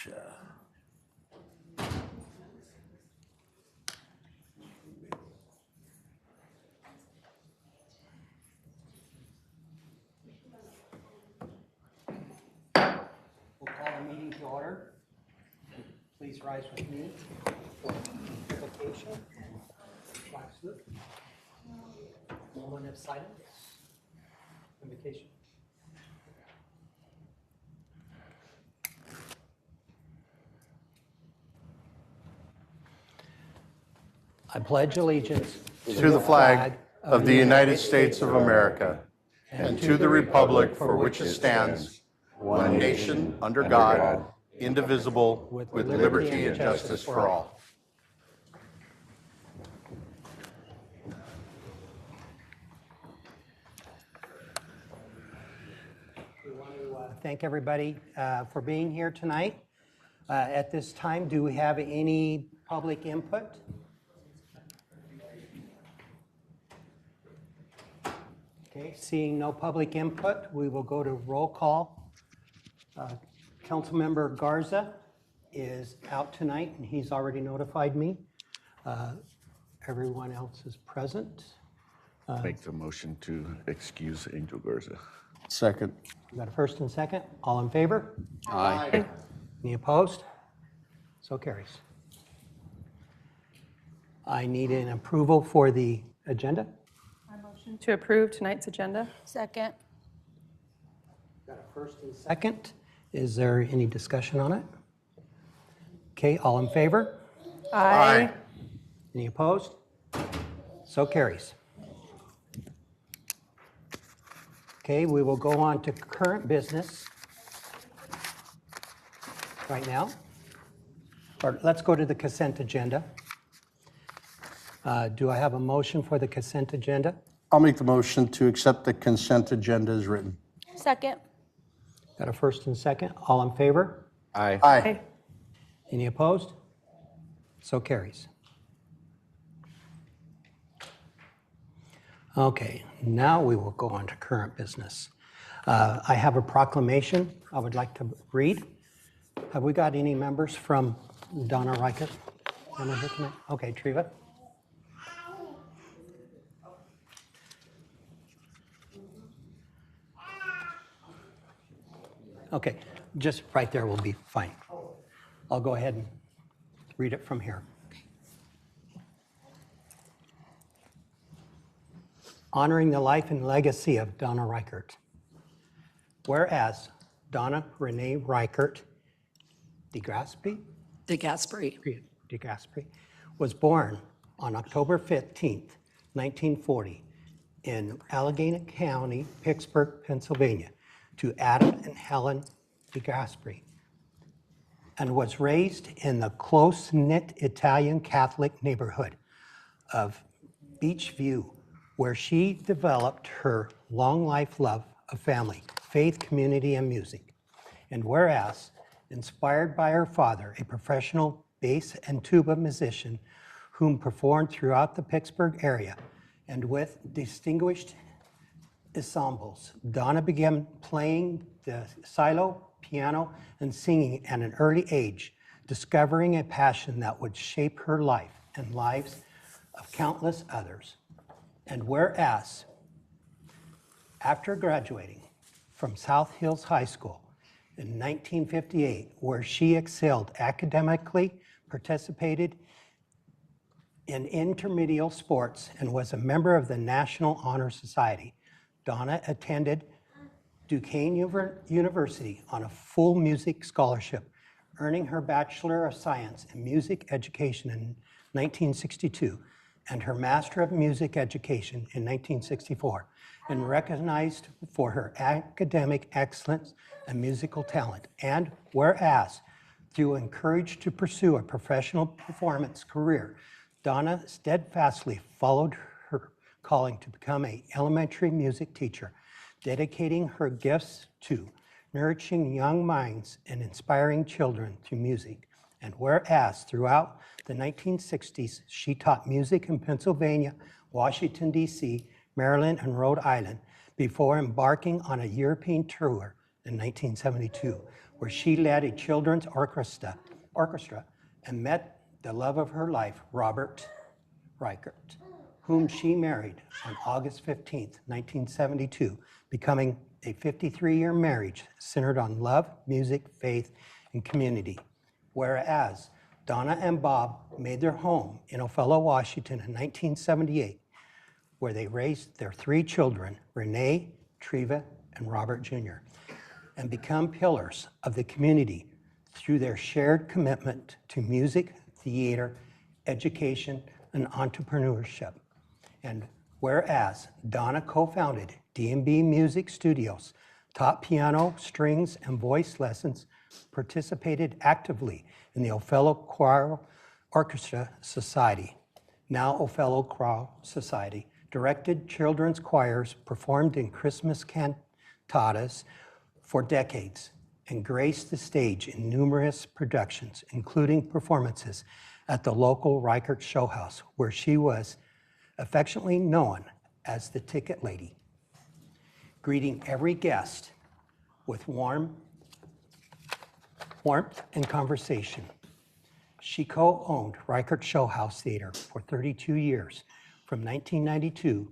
Gotcha. We'll call the meeting to order. Please rise with me for invocation and flag salute. Moment of silence. Invocation. I pledge allegiance To the flag of the United States of America and to the republic for which it stands, one nation, under God, indivisible, with liberty and justice for all. We want to thank everybody for being here tonight. At this time, do we have any public input? Okay, seeing no public input, we will go to roll call. Councilmember Garza is out tonight, and he's already notified me. Everyone else is present. Make the motion to excuse Angel Garza. Second. We got a first and second. All in favor? Aye. Any opposed? So carries. I need an approval for the agenda. Motion to approve tonight's agenda. Second. Got a first and second. Is there any discussion on it? Okay, all in favor? Aye. Any opposed? So carries. Okay, we will go on to current business right now. Or let's go to the consent agenda. Do I have a motion for the consent agenda? I'll make the motion to accept the consent agenda as written. Second. Got a first and second. All in favor? Aye. Aye. Any opposed? So carries. Okay, now we will go on to current business. I have a proclamation I would like to read. Have we got any members from Donna Reichert? Okay, Treva. Okay, just right there will be fine. I'll go ahead and read it from here. Honoring the life and legacy of Donna Reichert. Whereas Donna Renee Reichert DeGasperi was born on October 15th, 1940 in Allegheny County, Pittsburgh, Pennsylvania, to Adam and Helen DeGasperi, and was raised in the close-knit Italian Catholic neighborhood of Beachview, where she developed her long life love of family, faith, community, and music. And whereas, inspired by her father, a professional bass and tuba musician whom performed throughout the Pittsburgh area, and with distinguished ensembles, Donna began playing the cello, piano, and singing at an early age, discovering a passion that would shape her life and lives of countless others. And whereas, after graduating from South Hills High School in 1958, where she excelled academically, participated in intermediate sports, and was a member of the National Honor Society, Donna attended Duquesne University on a full music scholarship, earning her Bachelor of Science in Music Education in 1962 and her Master of Music Education in 1964, and recognized for her academic excellence and musical talent. And whereas, through encouraged to pursue a professional performance career, Donna steadfastly followed her calling to become an elementary music teacher, dedicating her gifts to nurturing young minds and inspiring children through music. And whereas throughout the 1960s, she taught music in Pennsylvania, Washington, D.C., Maryland, and Rhode Island before embarking on a European tour in 1972, where she led a children's orchestra and met the love of her life, Robert Reichert, whom she married on August 15th, 1972, becoming a 53-year marriage centered on love, music, faith, and community. Whereas Donna and Bob made their home in Othello, Washington in 1978, where they raised their 3 children, Renee, Treva, and Robert Jr., and become pillars of the community through their shared commitment to music, theater, education, and entrepreneurship. And whereas Donna co-founded D&B Music Studios, taught piano, strings, and voice lessons, participated actively in the Othello Choral Orchestra Society, now Othello Choral Society, directed children's choirs, performed in Christmas cantatas for decades, and graced the stage in numerous productions, including performances at the local Reichert Show House, where she was affectionately known as the Ticket Lady, greeting every guest with warmth and conversation. She co-owned Reichert Show House Theater for 32 years, from 1992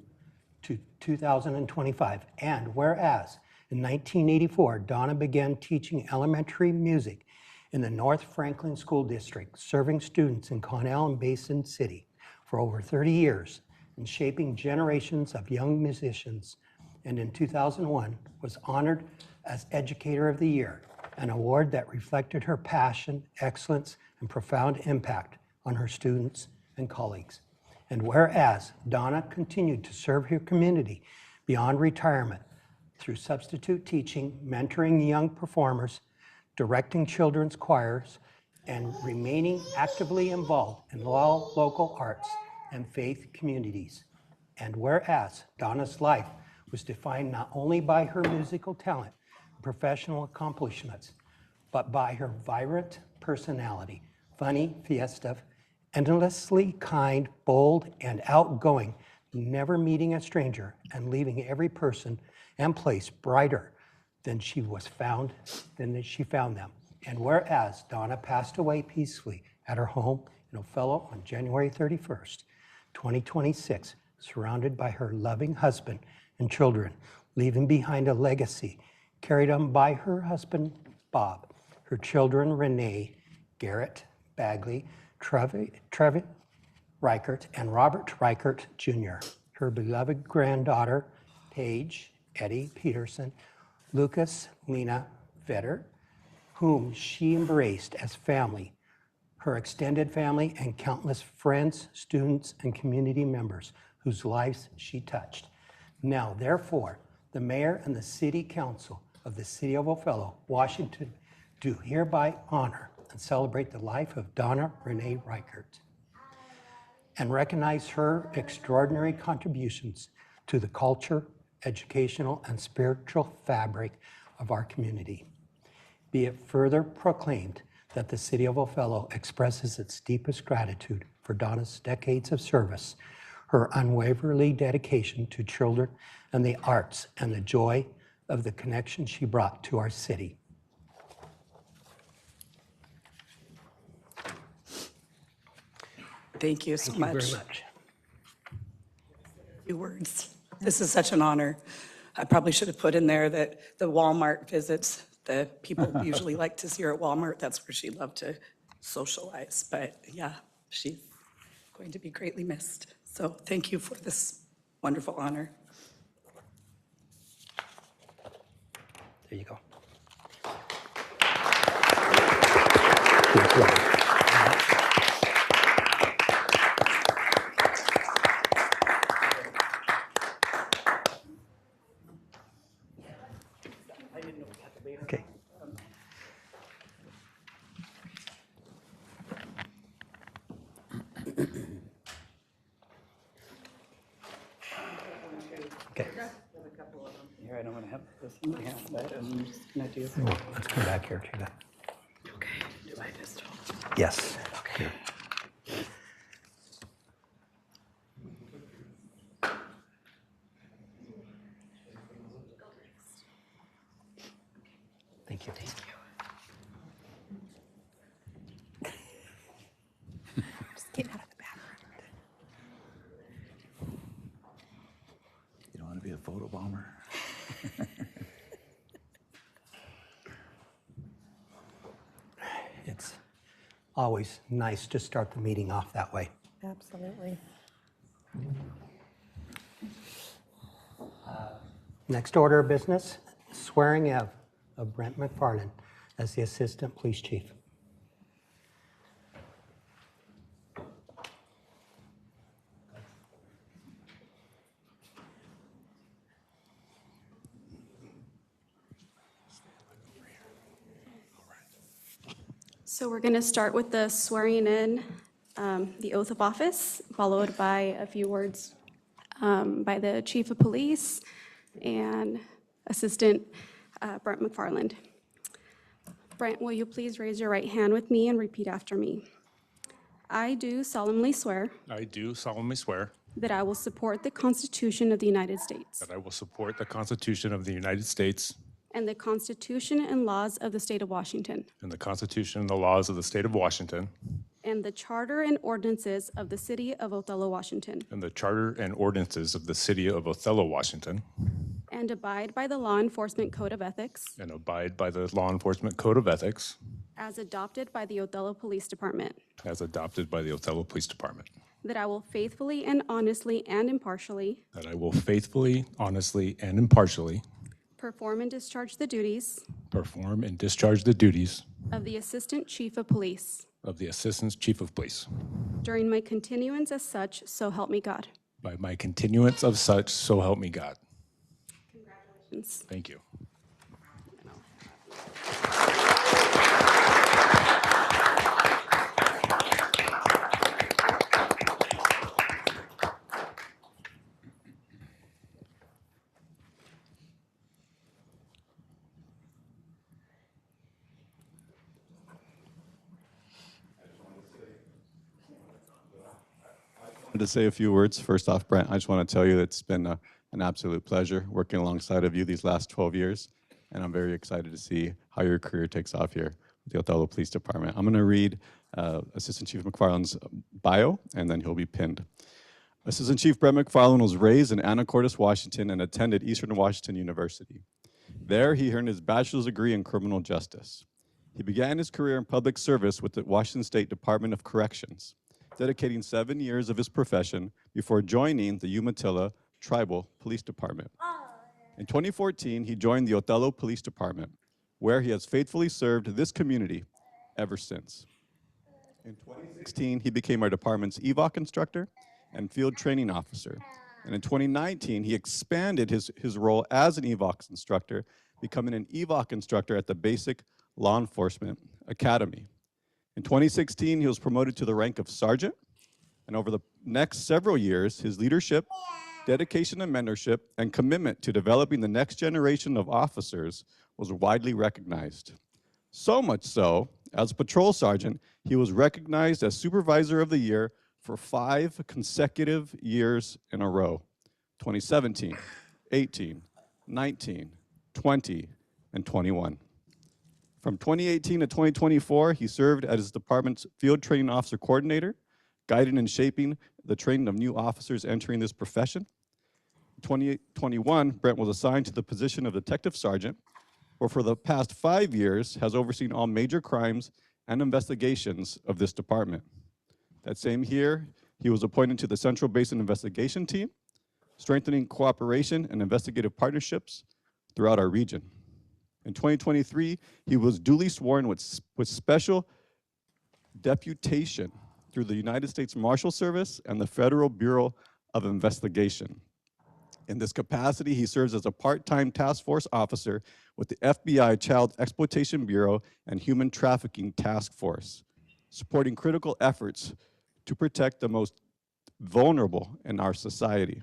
to 2025. And whereas in 1984, Donna began teaching elementary music in the North Franklin School District, serving students in Connell and Basin City for over 30 years and shaping generations of young musicians. And in 2001, was honored as Educator of the Year, an award that reflected her passion, excellence, and profound impact on her students and colleagues. And whereas Donna continued to serve her community beyond retirement through substitute teaching, mentoring young performers, directing children's choirs, and remaining actively involved in all local arts and faith communities. And whereas Donna's life was defined not only by her musical talent and professional accomplishments, but by her vibrant personality, funny, festive, endlessly kind, bold, and outgoing, never meeting a stranger and leaving every person and place brighter than she found them. And whereas Donna passed away peacefully at her home in Othello on January 31st, 2026, surrounded by her loving husband and children, leaving behind a legacy carried on by her husband, Bob, her children, Renee, Garrett, Bagley, Trevi Reichert, and Robert Reichert Jr., her beloved granddaughter, Paige, Eddie Peterson, Lucas, Lena Vetter, whom she embraced as family, her extended family, and countless friends, students, and community members whose lives she touched. Now, therefore, the mayor and the city council of the city of Othello, Washington, do hereby honor and celebrate the life of Donna Renee Reichert and recognize her extraordinary contributions to the culture, educational, and spiritual fabric of our community. Be it further proclaimed that the city of Othello expresses its deepest gratitude for Donna's decades of service, her unwavering dedication to children and the arts, and the joy of the connection she brought to our city. Thank you so Thank you much. very much. Few words. This is such an honor. I probably should have put in there that the Walmart visits, the people usually like to see her at Walmart. That's where she loved to socialize. But yeah, she's going to be greatly missed. So thank you for this wonderful honor. There you go. Okay. Okay. Here, I don't want to have this in my hand, but I'm just going to do. Let's come back here to that. Okay, do I just hold? Yes. Okay. Thank you. Thank you. bummer. It's always nice to start the meeting off that way. Absolutely. Next order of business, swearing of Brent McFarland as the Assistant Police Chief. So we're going to start with the swearing in, the oath of office, followed by a few words by the Chief of Police and Assistant Brent McFarland. Brent, will you please raise your right hand with me and repeat after me? I do solemnly swear I do solemnly swear that I will support the Constitution of the United States that I will support the Constitution of the United States and the Constitution and laws of the State of Washington and the Constitution and the laws of the State of Washington and the Charter and ordinances of the City of Othello, Washington, and the Charter and ordinances of the City of Othello, Washington, and abide by the Law Enforcement Code of Ethics and abide by the Law Enforcement Code of Ethics as adopted by the Othello Police Department, as adopted by the Othello Police Department, that I will faithfully and honestly and impartially that I will faithfully, honestly, and impartially perform and discharge the duties perform and discharge the duties of the Assistant Chief of Police of the Assistant Chief of Police during my continuance as such, so help me God. by my continuance of such, so help me God. Congratulations. Thank you. To say a few words. First off, Brent, I just want to tell you that it's been an absolute pleasure working alongside of you these last 12 years, and I'm very excited to see how your career takes off here with the Othello Police Department. I'm going to read Assistant Chief McFarland's bio, and then he'll be pinned. Assistant Chief Brent McFarland was raised in Anacortes, Washington, and attended Eastern Washington University. There, he earned his bachelor's degree in criminal justice. He began his career in public service with the Washington State Department of Corrections, dedicating 7 years of his profession before joining the Umatilla Tribal Police Department. In 2014, he joined the Othello Police Department, where he has faithfully served this community ever since. In 2016, he became our department's EVOC instructor and field training officer. And in 2019, he expanded his role as an EVOC instructor, becoming an EVOC instructor at the Basic Law Enforcement Academy. In 2016, he was promoted to the rank of sergeant, and over the next several years, his leadership, dedication and mentorship, and commitment to developing the next generation of officers was widely recognized. So much so, as a patrol sergeant, he was recognized as Supervisor of the Year for 5 consecutive years in a row: 2017, 18, 19, 20, and 21. From 2018 to 2024, he served as his department's Field Training Officer Coordinator, guiding and shaping the training of new officers entering this profession. In 2021, Brent was assigned to the position of Detective Sergeant, where for the past 5 years has overseen all major crimes and investigations of this department. That same year, he was appointed to the Central Basin Investigation Team, strengthening cooperation and investigative partnerships throughout our region. In 2023, he was duly sworn with special deputation through the United States Marshal Service and the Federal Bureau of Investigation. In this capacity, he serves as a part-time task force officer with the FBI Child Exploitation Bureau and Human Trafficking Task Force, supporting critical efforts to protect the most vulnerable in our society.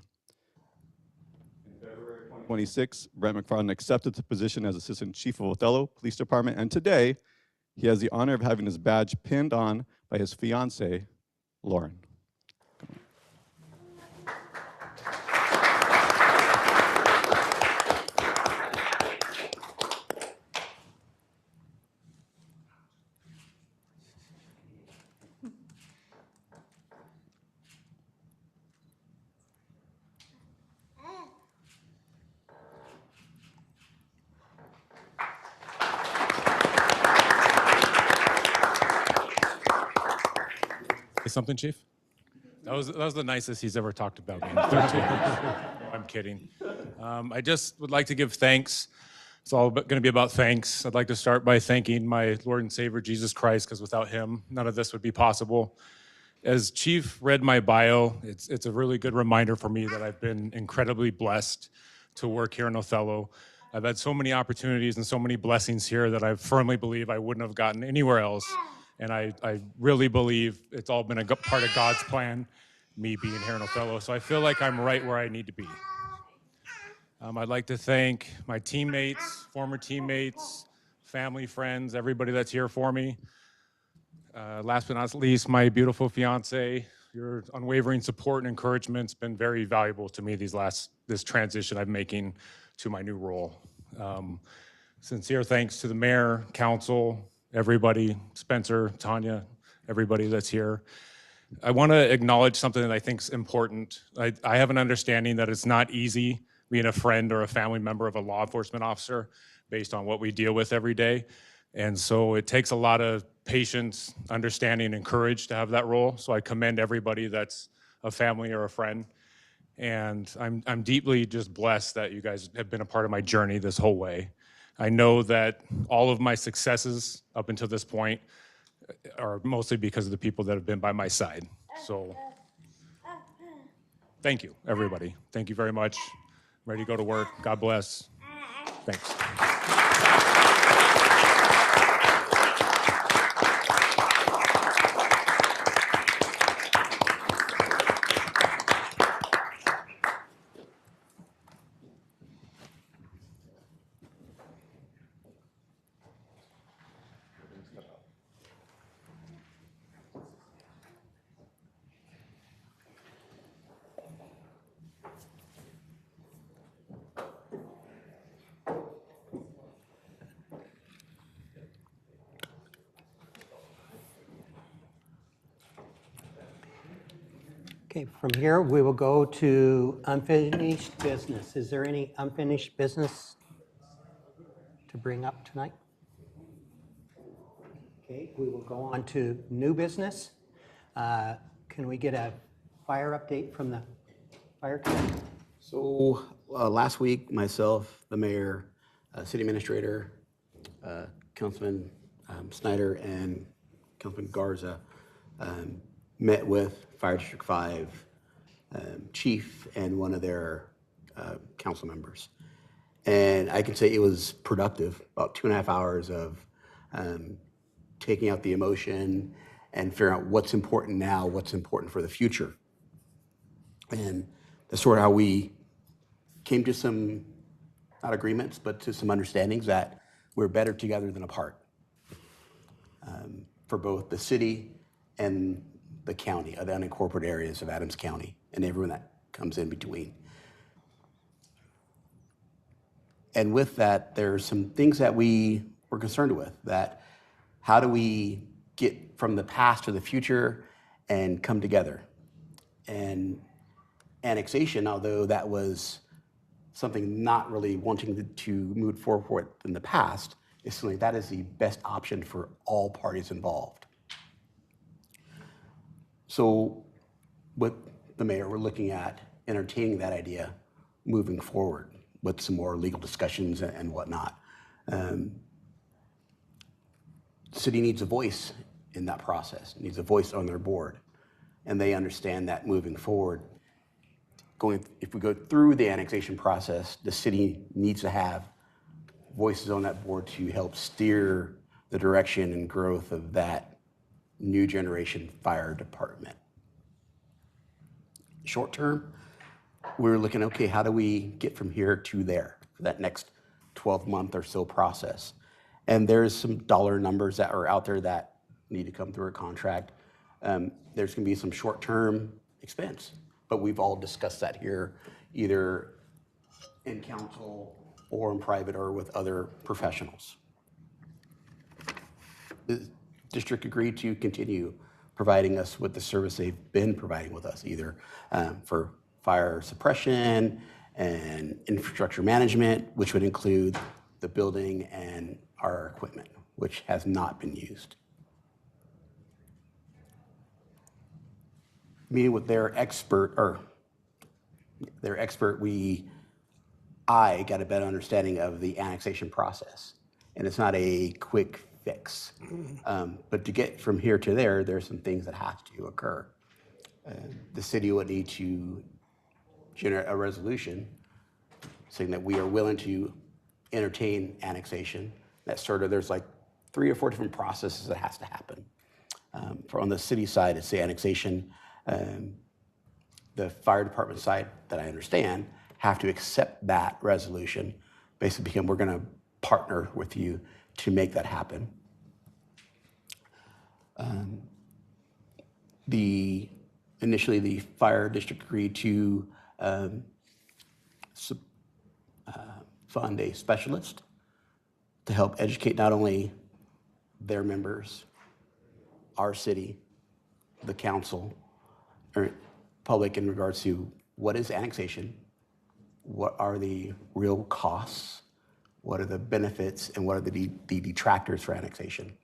26, Brent McFarland accepted the position as Assistant Chief of Othello Police Department, and today he has the honor of having his badge pinned on by his fiancée, Lauren. Say something, Chief? That was the nicest he's ever talked about me in 13 years. No, I'm kidding. I just would like to give thanks. It's all going to be about thanks. I'd like to start by thanking my Lord and Savior, Jesus Christ, because without him, none of this would be possible. As Chief read my bio, it's a really good reminder for me that I've been incredibly blessed to work here in Othello. I've had so many opportunities and so many blessings here that I firmly believe I wouldn't have gotten anywhere else. And I really believe it's all been a part of God's plan, me being here in Othello. So I feel like I'm right where I need to be. I'd like to thank my teammates, former teammates, family, friends, everybody that's here for me. Last but not least, my beautiful fiance. Your unwavering support and encouragement's been very valuable to me this transition I'm making to my new role. Sincere thanks to the mayor, council, everybody, Spencer, Tanya, everybody that's here. I want to acknowledge something that I think is important. I have an understanding that it's not easy being a friend or a family member of a law enforcement officer based on what we deal with every day. And so it takes a lot of patience, understanding, and courage to have that role. So I commend everybody that's a family or a friend. And I'm deeply just blessed that you guys have been a part of my journey this whole way. I know that all of my successes up until this point are mostly because of the people that have been by my side. So thank you, everybody. Thank you very much. I'm ready to go to work. God bless. Thanks. Okay, from here, we will go to unfinished business. Is there any unfinished business to bring up tonight? Okay, we will go on to new business. Can we get a fire update from the fire company? So last week, myself, the mayor, city administrator, Councilman Snyder, and Councilman Garza met with Fire District 5 chief and one of their council members. And I can say it was productive, about 2.5 hours of taking out the emotion and figuring out what's important now, what's important for the future. And that's sort of how we came to some, not agreements, but to some understandings that we're better together than apart for both the city and the county, the unincorporated areas of Adams County, and everyone that comes in between. And with that, there's some things that we were concerned with, that how do we get from the past to the future and come together? And annexation, although that was something not really wanting to move forward in the past, is something that is the best option for all parties involved. So with the mayor, we're looking at entertaining that idea moving forward with some more legal discussions and whatnot. The city needs a voice in that process, needs a voice on their board. And they understand that moving forward, if we go through the annexation process, the city needs to have voices on that board to help steer the direction and growth of that new generation fire department. Short term, we're looking, okay, how do we get from here to there for that next 12-month or so process? And there's some dollar numbers that are out there that need to come through a contract. There's gonna be some short-term expense, but we've all discussed that here, either in council or in private or with other professionals. The district agreed to continue providing us with the service they've been providing with us, either for fire suppression and infrastructure management, which would include the building and our equipment, which has not been used. meeting with their expert, I got a better understanding of the annexation process. And it's not a quick fix. But to get from here to there, there's some things that have to occur. The city would need to generate a resolution saying that we are willing to entertain annexation. That sort of, there's like 3 or 4 different processes that has to happen. On the city side, it's the annexation. The fire department side, that I understand, have to accept that resolution, basically because we're going to partner with you to make that happen. Initially, the fire district agreed to fund a specialist to help educate not only their members, our city, the council, or public in regards to what is annexation, what are the real costs, what are the benefits, and what are the detractors for annexation.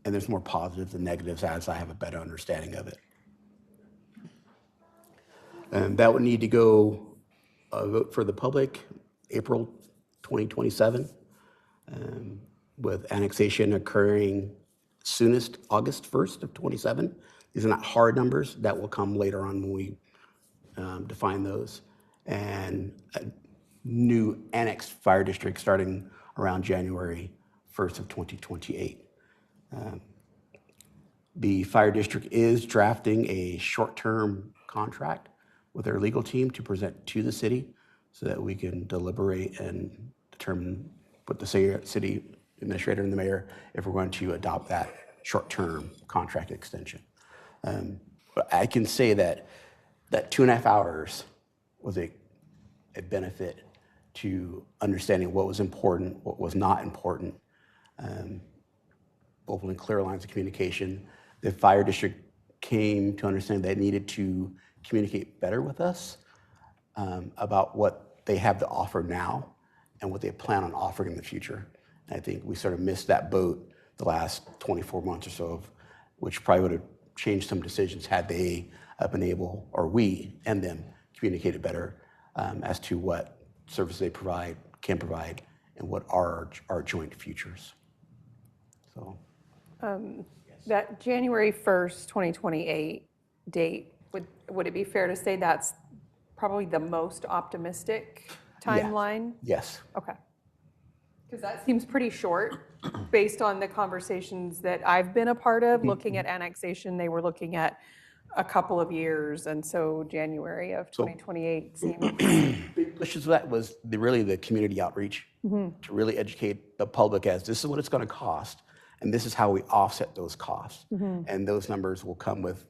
And there's more positives than negatives as I have a better understanding of it. And that would need to go vote for the public April 2027, with annexation occurring soonest August 1st of 27. These are not hard numbers. That will come later on when we define those. And a new annexed fire district starting around January 1st of 2028. The fire district is drafting a short-term contract with their legal team to present to the city so that we can deliberate and determine with the city administrator and the mayor if we're going to adopt that short-term contract extension. But I can say that 2.5 hours was a benefit to understanding what was important, what was not important, open and clear lines of communication. The fire district came to understand they needed to communicate better with us about what they have to offer now and what they plan on offering in the future. And I think we sort of missed that boat the last 24 months or so, which probably would have changed some decisions had they been able, or we and them, communicated better as to what services they can provide, and what are our joint futures. So. That January 1st, 2028 date, would it be fair to say that's probably the most optimistic timeline? Yes. Okay. Because that seems pretty short based on the conversations that I've been a part of. Looking at annexation, they were looking at a couple of years, and so January of 2028 seems... Big pushes of that was really the community outreach to really educate the public as this is what it's going to cost, and this is how we offset those costs. And those numbers will come with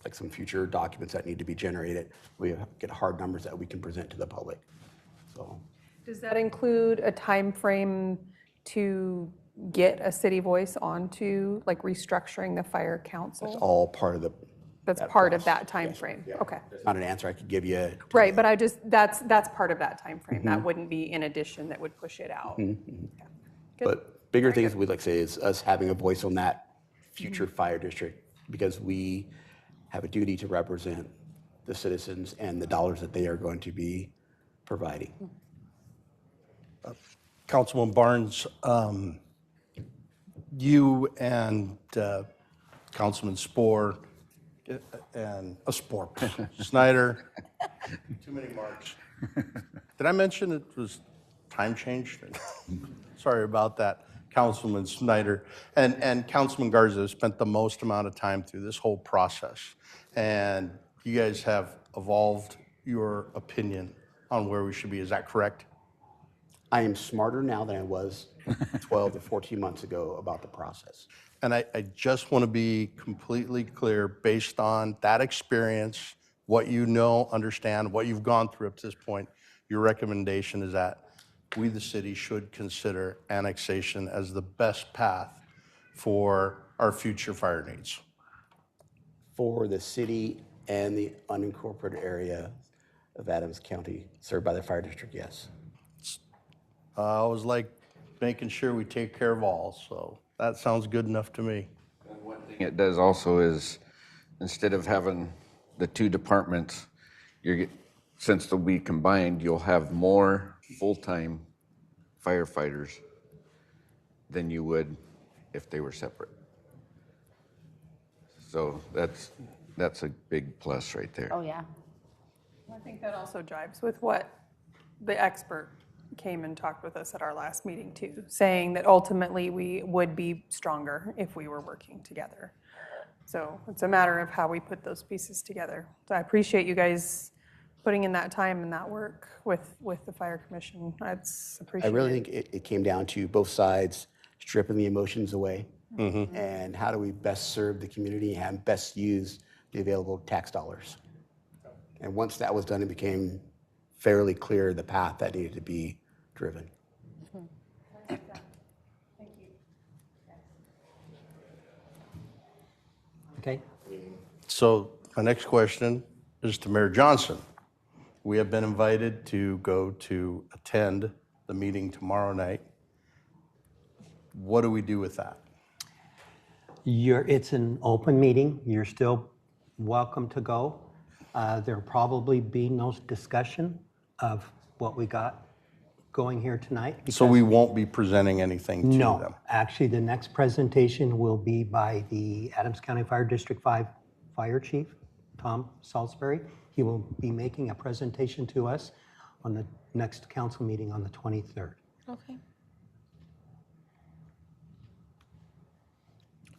like some future documents that need to be generated. We get hard numbers that we can present to the public. So, does that include a time frame to get a city voice onto like restructuring the fire council? that's all part of the. That's part of that time frame. Yeah. Okay. There's not an answer I could give you. Right, but that's part of that time frame. That wouldn't be in addition that would push it out. Okay. Good. But bigger things we'd like to say is us having a voice on that future fire district, because we have a duty to represent the citizens and the dollars that they are going to be providing. Councilman Barnes, you and Councilman Spohr and Snyder, too many marks. Did I mention it was time changed? Sorry about that. Councilman Snyder and Councilman Garza spent the most amount of time through this whole process. And you guys have evolved your opinion on where we should be. Is that correct? I am smarter now than I was 12 to 14 months ago about the process. And I just want to be completely clear, based on that experience, what you know, understand, what you've gone through up to this point, your recommendation is that we, the city, should consider annexation as the best path for our future fire needs. For the city and the unincorporated area of Adams County served by the fire district, yes. I was like making sure we take care of all, so that sounds good enough to me. One thing it does also is, instead of having the two departments, since they'll be combined, you'll have more full-time firefighters than you would if they were separate. So that's a big plus right there. Oh, yeah. I think that also jives with what the expert came and talked with us at our last meeting too, saying that ultimately we would be stronger if we were working together. So it's a matter of how we put those pieces together. So I appreciate you guys putting in that time and that work with the fire commission. That's I appreciated. really think it came down to both sides stripping the emotions away and how do we best serve the community and best use the available tax dollars. And once that was done, it became fairly clear the path that needed to be driven. Okay? So my next question is to Mayor Johnson. We have been invited to go to attend the meeting tomorrow night. What do we do with that? It's an open meeting. You're still welcome to go. There'll probably be no discussion of what we got going here tonight. So we won't be presenting anything to them? No, actually, the next presentation will be by the Adams County Fire District 5 Fire Chief, Tom Salisbury. He will be making a presentation to us on the next council meeting on the 23rd. Okay.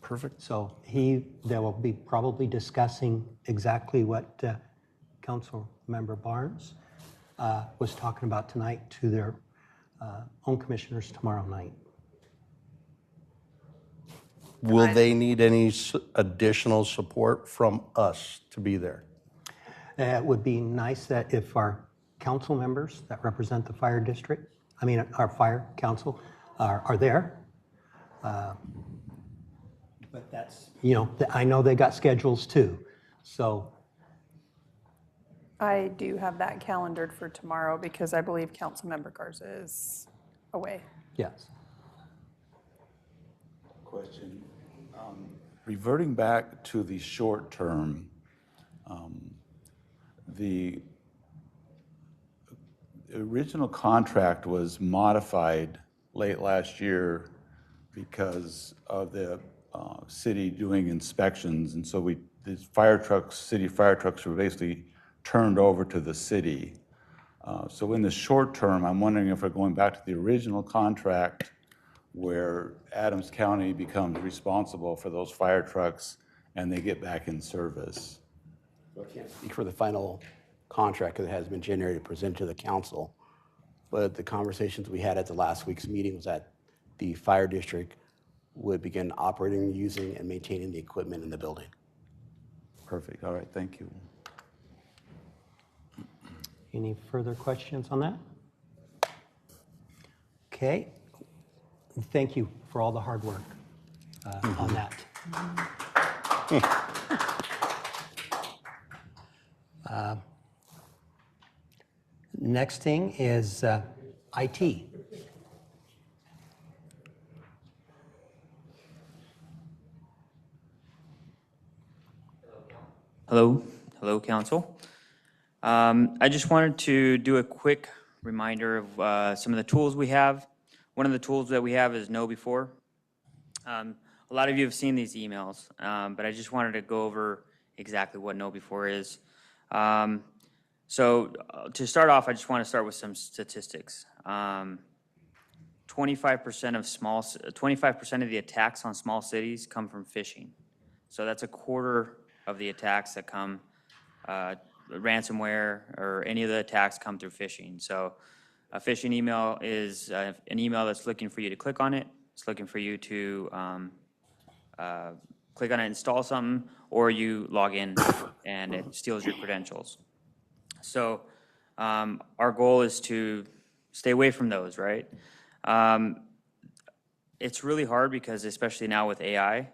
Perfect. So they will be probably discussing exactly what Council Member Barnes was talking about tonight to their own commissioners tomorrow night. Will they need any additional support from us to be there? It would be nice that if our council members that represent the fire district, our fire council are there. But that's, I know they got schedules too. So I do have that calendared for tomorrow because I believe Councilmember Garza is away. yes. Question. Reverting back to the short term, the original contract was modified late last year because of the city doing inspections, and so these fire trucks, city fire trucks, were basically turned over to the city. So in the short term, I'm wondering if we're going back to the original contract where Adams County becomes responsible for those fire trucks and they get back in service. I can't speak for the final contract because it has been generated, presented to the council. But the conversations we had at the last week's meeting was that the fire district would begin operating, using, and maintaining the equipment in the building. Perfect. All right. Thank you. Any further questions on that? Okay. Thank you for all the hard work on that. Next thing is IT. Hello, Council. I just wanted to do a quick reminder of some of the tools we have. One of the tools that we have is Know Before. A lot of you have seen these emails, but I just wanted to go over exactly what Know Before is. So to start off, I just want to start with some statistics. 25% of the attacks on small cities come from phishing. So that's a quarter of the attacks that come, ransomware or any of the attacks come through phishing. So a phishing email is an email that's looking for you to click on it. It's looking for you to click on it, install something, or you log in and it steals your credentials. So our goal is to stay away from those, right? It's really hard because especially now with AI,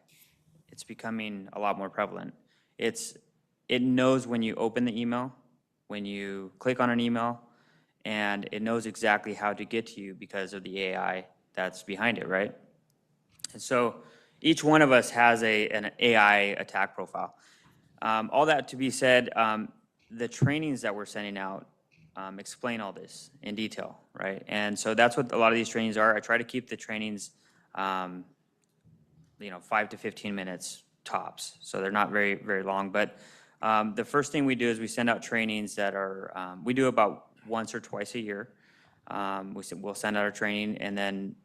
it's becoming a lot more prevalent. It knows when you open the email, when you click on an email, and it knows exactly how to get to you because of the AI that's behind it, right? And so each one of us has an AI attack profile. All that to be said, the trainings that we're sending out explain all this in detail, right? And so that's what a lot of these trainings are. I try to keep the trainings, 5 to 15 minutes tops. So they're not very, very long. But the first thing we do is we send out trainings that are, we do about once or twice a year. We'll send out a training, and then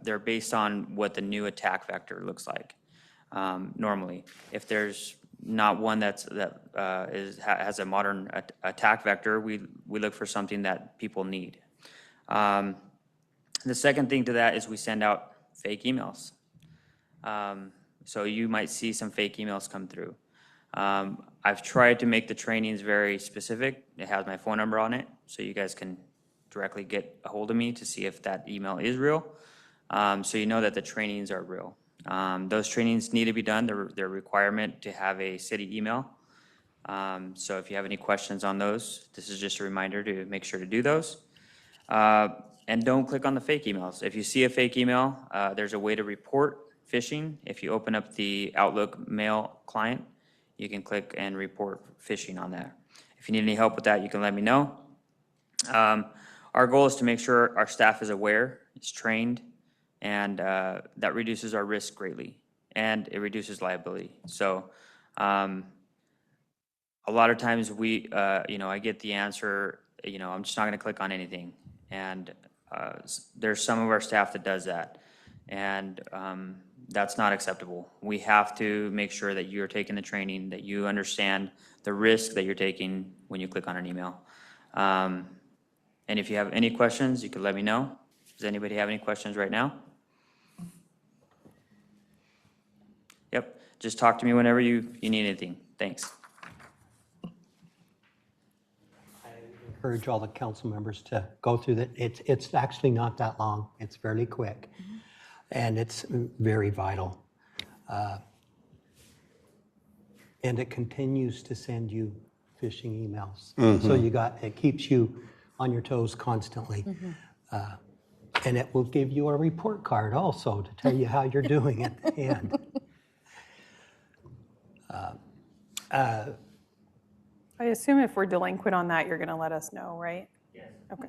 they're based on what the new attack vector looks like. Normally, if there's not one has a modern attack vector, we look for something that people need. The second thing to that is we send out fake emails. So you might see some fake emails come through. I've tried to make the trainings very specific. It has my phone number on it, so you guys can directly get a hold of me to see if that email is real. So you know that the trainings are real. Those trainings need to be done. They're a requirement to have a city email. So if you have any questions on those, this is just a reminder to make sure to do those. And don't click on the fake emails. If you see a fake email, there's a way to report phishing. If you open up the Outlook mail client, you can click and report phishing on that. If you need any help with that, you can let me know. Our goal is to make sure our staff is aware, is trained, and that reduces our risk greatly, and it reduces liability. So a lot of times I get the answer, I'm just not going to click on anything. And there's some of our staff that does that. And that's not acceptable. We have to make sure that you're taking the training, that you understand the risk that you're taking when you click on an email. And if you have any questions, you can let me know. Does anybody have any questions right now? Yep, just talk to me whenever you need anything. Thanks. I encourage all the council members to go through that. It's actually not that long. It's fairly quick. And it's very vital. And it continues to send you phishing emails. So it keeps you on your toes constantly. And it will give you a report card also to tell you how you're doing at the end. I assume if we're delinquent on that, you're going to let us know, right? Yes. Okay.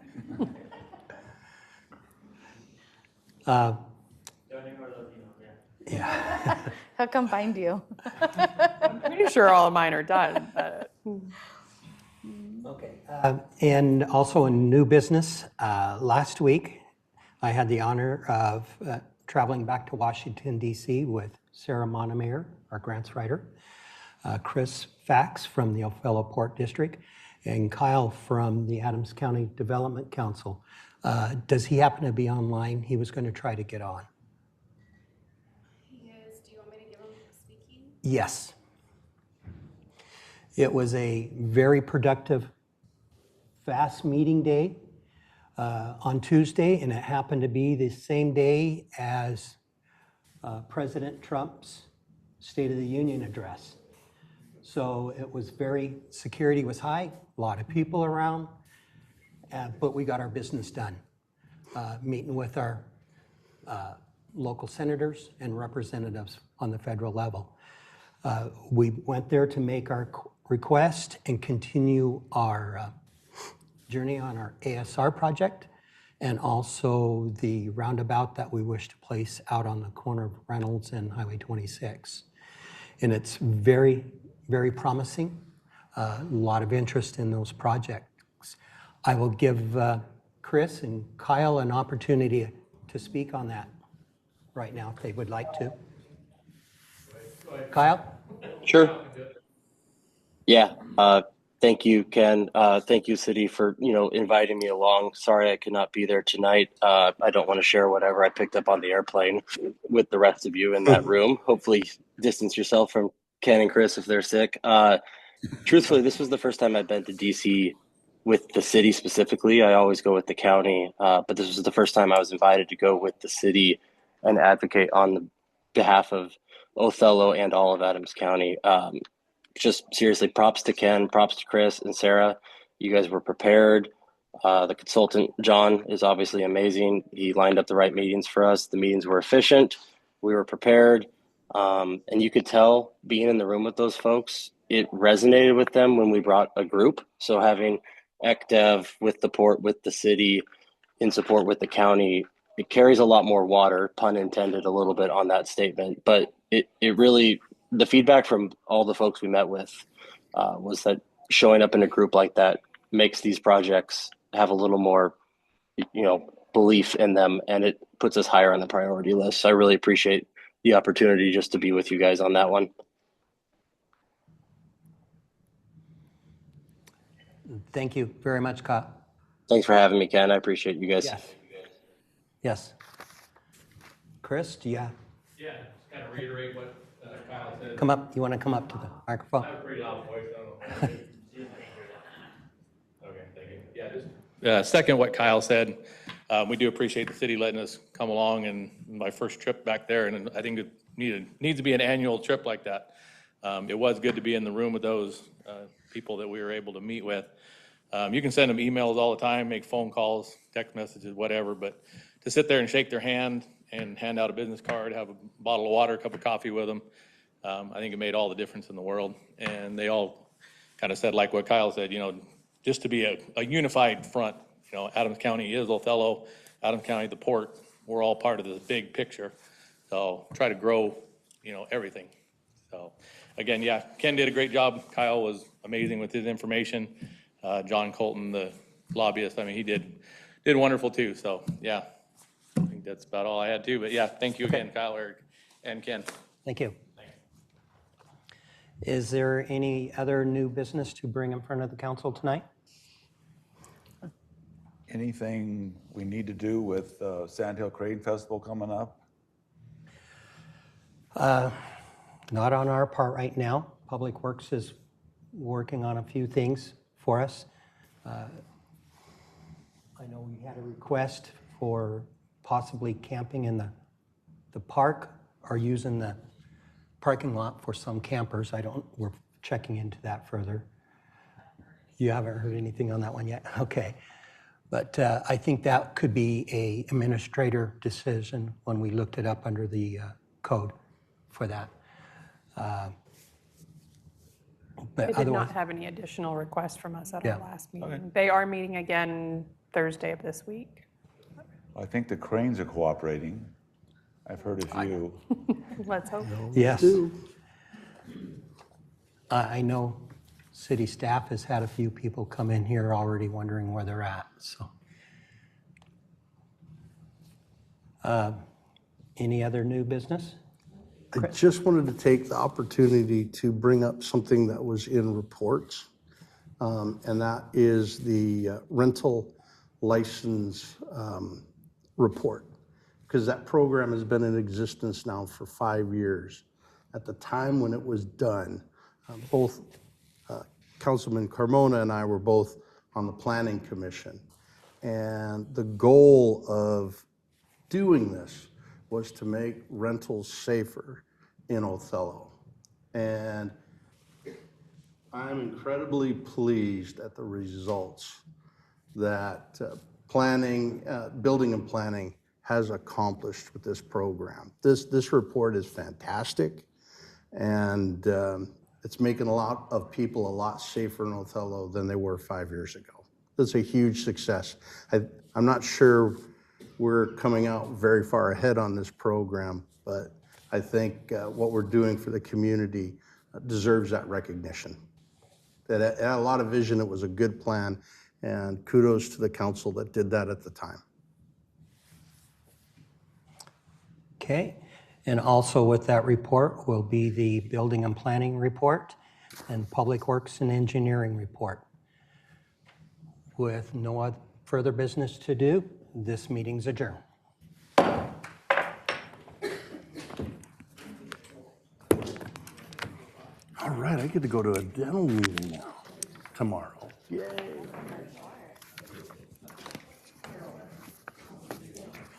Yeah. He'll come find you. I'm pretty sure all of mine are done. But... Okay. And also in new business, last week, I had the honor of traveling back to Washington, D.C. with Sarah Monomer, our grants writer, Chris Fax from the Othello Port District, and Kyle from the Adams County Development Council. Does he happen to be online? He was going to try to get on. He is. Do you want me to give him speaking? Yes. It was a very productive, fast meeting day on Tuesday, and it happened to be the same day as President Trump's State of the Union address. So it was security was high, a lot of people around, but we got our business done. Meeting with our local senators and representatives on the federal level. We went there to make our request and continue our journey on our ASR project, and also the roundabout that we wish to place out on the corner of Reynolds and Highway 26. And it's very, very promising. A lot of interest in those projects. I will give Chris and Kyle an opportunity to speak on that right now if they would like to. Kyle? Sure. Yeah. Thank you, Ken. Thank you, City, for inviting me along. Sorry I could not be there tonight. I don't want to share whatever I picked up on the airplane with the rest of you in that room. Hopefully, distance yourself from Ken and Chris if they're sick. Truthfully, this was the first time I've been to DC with the city specifically. I always go with the county, but this was the first time I was invited to go with the city and advocate on the behalf of Othello and all of Adams County. Just seriously, props to Ken, props to Chris and Sarah. You guys were prepared. The consultant, John, is obviously amazing. He lined up the right meetings for us. The meetings were efficient. We were prepared. And you could tell being in the room with those folks, it resonated with them when we brought a group. So having ECDev with the port, with the city, in support with the county, it carries a lot more water, pun intended a little bit on that statement. But it really, the feedback from all the folks we met with was that showing up in a group like that makes these projects have a little more, belief in them, and it puts us higher on the priority list. So I really appreciate the opportunity just to be with you guys on that one. Thank you very much, Kyle. Thanks for having me, Ken. I appreciate you guys. Yes. Yes. Chris, do you Yeah, just kind of reiterate what Kyle said. come up? You want to come up to the microphone? I have a pretty loud voice. I don't know. Okay, thank you. Yeah, just second what Kyle said. We do appreciate the city letting us come along, and my first trip back there, and I think it needs to be an annual trip like that. It was good to be in the room with those people that we were able to meet with. You can send them emails all the time, make phone calls, text messages, whatever, but to sit there and shake their hand and hand out a business card, have a bottle of water, a cup of coffee with them, I think it made all the difference in the world. And they all kind of said, like what Kyle said, just to be a unified front. Adams County is Othello, Adams County, the port, we're all part of this big picture. So try to grow, everything. So again, yeah, Ken did a great job. Kyle was amazing with his information. John Colton, the lobbyist, he did wonderful too. So yeah, I think that's about all I had too. But yeah, thank you again, Kyle, Eric, and Ken. Thank you. Is there any other new business to bring in front of the council tonight? Anything we need to do with Sandhill Crane Festival coming up? Not on our part right now. Public Works is working on a few things for us. I know we had a request for possibly camping in the park or using the parking lot for some campers. We're checking into that further. You haven't heard anything on that one yet? Okay. But I think that could be a administrator decision when we looked it up under the code for that. But They did otherwise, not have any additional requests from us at Yeah. our last meeting. Okay. They are meeting again Thursday of this week. I think the cranes are cooperating. I've heard a few. Let's hope. yes. I know city staff has had a few people come in here already wondering where they're at, so. Any other new business? I just wanted to take the opportunity to bring up something that was in reports, and that is the rental license report, because that program has been in existence now for 5 years. At the time when it was done, both Councilman Carmona and I were both on the Planning Commission, and the goal of doing this was to make rentals safer in Othello. And I'm incredibly pleased at the results that building and planning has accomplished with this program. This report is fantastic, and it's making a lot of people a lot safer in Othello than they were 5 years ago. That's a huge success. I'm not sure we're coming out very far ahead on this program, but I think what we're doing for the community deserves that recognition. It had a lot of vision, it was a good plan, and kudos to the council that did that at the time. Okay, and also with that report will be the building and planning report and public works and engineering report. With no further business to do, this meeting's adjourned. All right, I get to go to a dental meeting now, tomorrow. Yay.